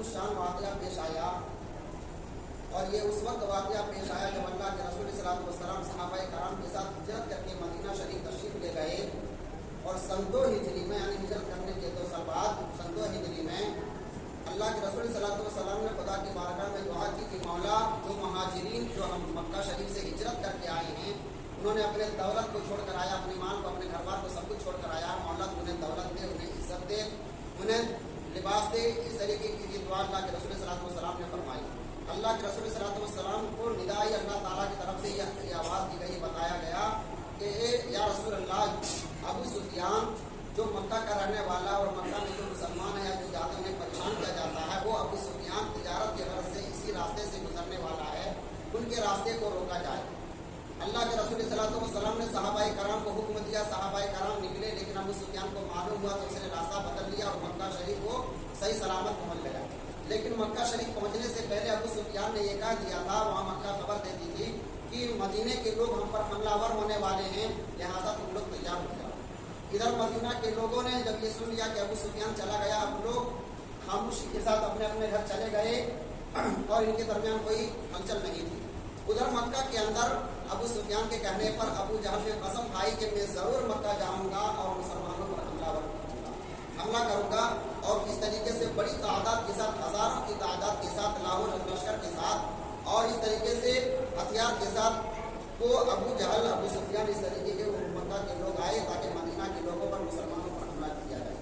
الشان واقعہ پیش آیا، اور یہ اس وقت واقعہ پیش آیا جب اللہ کے رسول صلی اللہ علیہ وسلم صحابہ کرام کے ساتھ ہجرت کر کے مدینہ شریف تشریف لے گئے، اور سن 2 ہجری میں یعنی ہجرت کرنے کے 2 سال بعد سن 2 ہجری میں اللہ کے رسول صلی اللہ علیہ وسلم نے خدا کی بارگاہ میں دعا کی کہ مولا جو مہاجرین جو ہم مکہ شریف سے ہجرت کر کے آئے ہیں، انہوں نے اپنے دولت کو چھوڑ کر آیا، اپنے مال کو، اپنے گھر بار کو، سب کچھ چھوڑ کر آیا، مولا انہیں دولت دے، انہیں عزت دے، انہیں لباس دے۔ اس طریقے کی دعا اللہ کے رسول صلی اللہ علیہ وسلم نے فرمائی۔ اللہ کے رسول صلی اللہ علیہ وسلم کو ندائی اللہ تعالیٰ کی طرف سے یہ آواز دی گئی، بتایا گیا کہ اے یا رسول اللہ، ابو سفیان جو مکہ کا رہنے والا اور مکہ میں جو مسلمان ہے یا جو زیادہ انہیں پریشان کیا جاتا ہے، وہ ابو سفیان تجارت کے غرض سے اسی راستے سے گزرنے والا ہے، ان کے راستے کو روکا جائے۔ اللہ کے رسول صلی اللہ علیہ وسلم نے صحابہ کرام کو حکم دیا، صحابہ کرام نکلے، لیکن ابو سفیان کو معلوم ہوا تو اس نے راستہ بدل لیا اور مکہ شریف کو صحیح سلامت پہنچ گیا۔ لیکن مکہ شریف پہنچنے سے پہلے ابو سفیان نے یہ کہہ دیا تھا، وہاں مکہ خبر دیتی تھی کہ مدینے کے لوگ ہم پر حملہ آور ہونے والے ہیں، لہٰذا تم لوگ تیار ہو جاؤ۔ ادھر مدینہ کے لوگوں نے جب یہ سن لیا کہ ابو سفیان چلا گیا، اب لوگ خاموشی کے ساتھ اپنے اپنے گھر چلے گئے اور ان کے درمیان کوئی ہلچل نہیں تھی۔ ادھر مکہ کے اندر ابو سفیان کے کہنے پر ابو جہل نے قسم کھائی کہ میں ضرور مکہ جاؤں گا اور مسلمانوں پر حملہ کروں گا، اور اس طریقے سے بڑی تعداد کے ساتھ، ہزاروں کی تعداد کے ساتھ، لاہور لشکر کے ساتھ اور اس طریقے سے ہتھیار کے ساتھ وہ ابو جہل، ابو سفیان، اس طریقے کے مکہ کے لوگ آئے تاکہ مدینہ کے لوگوں پر مسلمانوں پر حملہ کیا جائے۔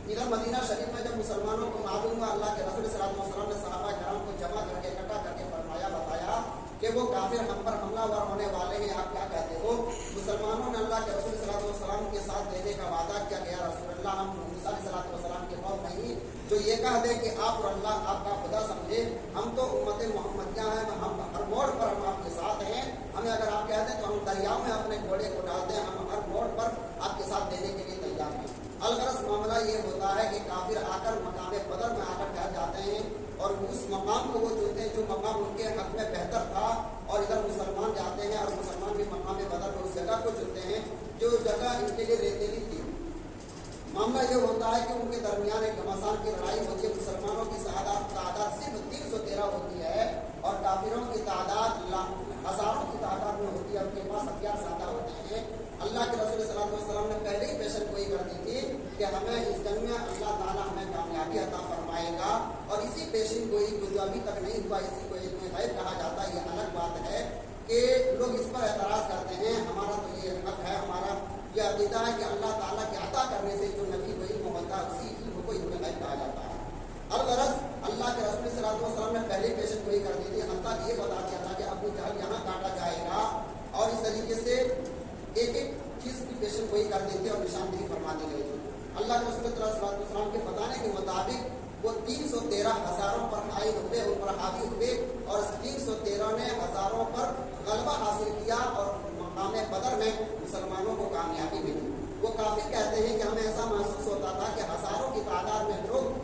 ادھر مدینہ شریف میں جب مسلمانوں کو معلوم ہوا، اللہ کے رسول صلی اللہ علیہ وسلم نے صحابہ کرام کو جمع کر کے اکٹھا کر کے فرمایا، بتایا کہ وہ کافر ہم پر حملہ آور ہونے والے ہیں، آپ کیا کہتے ہو؟ مسلمانوں نے اللہ کے رسول صلی اللہ علیہ وسلم کے ساتھ دینے کا وعدہ کیا کہ یا رسول اللہ، ہم موسیٰ علیہ السلام کے خوف نہیں جو یہ کہہ دے کہ آپ اور اللہ آپ کا خدا سمجھے، ہم تو امت محمدیہ ہیں، ہم ہر موڑ پر ہم آپ کے ساتھ ہیں، ہمیں اگر آپ کہہ دیں تو ہم دریاؤں میں اپنے گھوڑے کو ڈال دیں، ہم ہر موڑ پر آپ کے ساتھ دینے کے لیے تیار ہیں۔ الغرض معاملہ یہ ہوتا ہے کہ کافر آ کر مقام بدر میں آ کر ٹھہر جاتے ہیں اور اس مقام کو وہ چنتے ہیں جو مقام ان کے حق میں بہتر تھا، اور ادھر مسلمان جاتے ہیں اور مسلمان بھی مقام بدر میں اس جگہ کو چنتے ہیں جو جگہ ان کے لیے ریتیلی تھی۔ معاملہ یہ ہوتا ہے کہ ان کے درمیان ایک گھمسان کی لڑائی ہوتی ہے، مسلمانوں کی تعداد صرف 313 ہوتی ہے اور کافروں کی تعداد ہزاروں کی تعداد میں ہوتی ہے، ان کے پاس ہتھیار زیادہ ہوتے ہیں۔ اللہ کے رسول صلی اللہ علیہ وسلم نے پہلے ہی پیشن گوئی کر دی تھی کہ ہمیں اس جنگ میں اللہ تعالیٰ ہمیں کامیابی عطا فرمائے گا، اور اسی پیشن گوئی کو جو ابھی تک نہیں ہوا، اسی کو علم غیب کہا جاتا ہے۔ یہ الگ بات ہے کہ لوگ اس پر اعتراض کرتے ہیں، ہمارا تو یہ حق ہے، ہمارا یہ عقیدہ ہے کہ اللہ تعالیٰ کے عطا کرنے سے جو نبی کو علم ہوتا ہے اسی علم کو علم غیب کہا جاتا ہے۔ الغرض اللہ کے رسول صلی اللہ علیہ وسلم نے پہلے پیشن گوئی کر دی تھی، حتیٰ یہ بتا دیا تھا کہ ابو جہل یہاں کاٹا جائے گا، اور اس طریقے سے ایک ایک چیز کی پیشن گوئی کر دی تھی اور نشاندہی فرما دی گئی تھی۔ اللہ کے رسول صلی اللہ علیہ وسلم کے بتانے کے مطابق وہ 313 ہزاروں پر قائم ہوئے، ان پر حاوی ہوئے، اور 313 نے ہزاروں پر غلبہ حاصل کیا اور مقام بدر میں مسلمانوں کو کامیابی ملی۔ وہ کافر کہتے ہیں کہ ہمیں ایسا محسوس ہوتا تھا کہ ہزاروں کی تعداد میں لوگ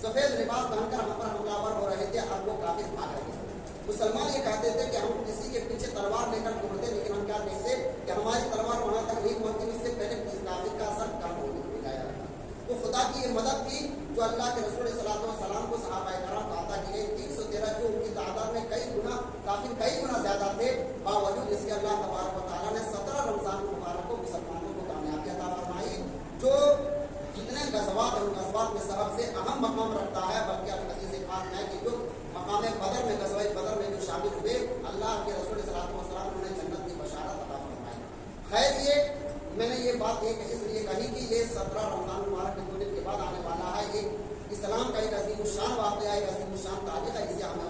سفید لباس پہن کر ہم پر حملہ آور ہو رہے تھے اور وہ کافر بھاگ رہے تھے۔ مسلمان یہ کہتے تھے کہ ہم کسی کے پیچھے تلوار لے کر دوڑتے، لیکن ہم کیا دیکھتے کہ ہماری تلوار وہاں تک نہیں پہنچتی، اس سے پہلے کافر کا اثر کم ہو جایا۔ تو خدا کی یہ مدد تھی جو اللہ کے رسول صلی اللہ علیہ وسلم کو صحابہ کرام کو عطا کی گئی۔ 313 جو ان کی تعداد میں کئی گنا زیادہ تھے، باوجود اس کے اللہ تبارک و تعالیٰ نے 17 رمضان مبارک کو مسلمانوں کو کامیابی عطا فرمائی، جو جتنے غزوات اور غزوات میں سبب سے اہم مقام رکھتا ہے، بلکہ الحدیث پاک ہے کہ جو مقام بدر میں، غزوہ بدر میں جو شامل ہوئے، اللہ کے رسول صلی اللہ علیہ وسلم نے جنت کی بشارت عطا فرمائی۔ خیر، یہ میں نے یہ بات اس لیے کہی کہ یہ 17 رمضان مبارک کے ہونے کے بعد آنے والا ہے، ایک اسلام کا ایک عظیم الشان واقعہ، ایک عظیم الشان تاریخ ہے، اسے ہمیں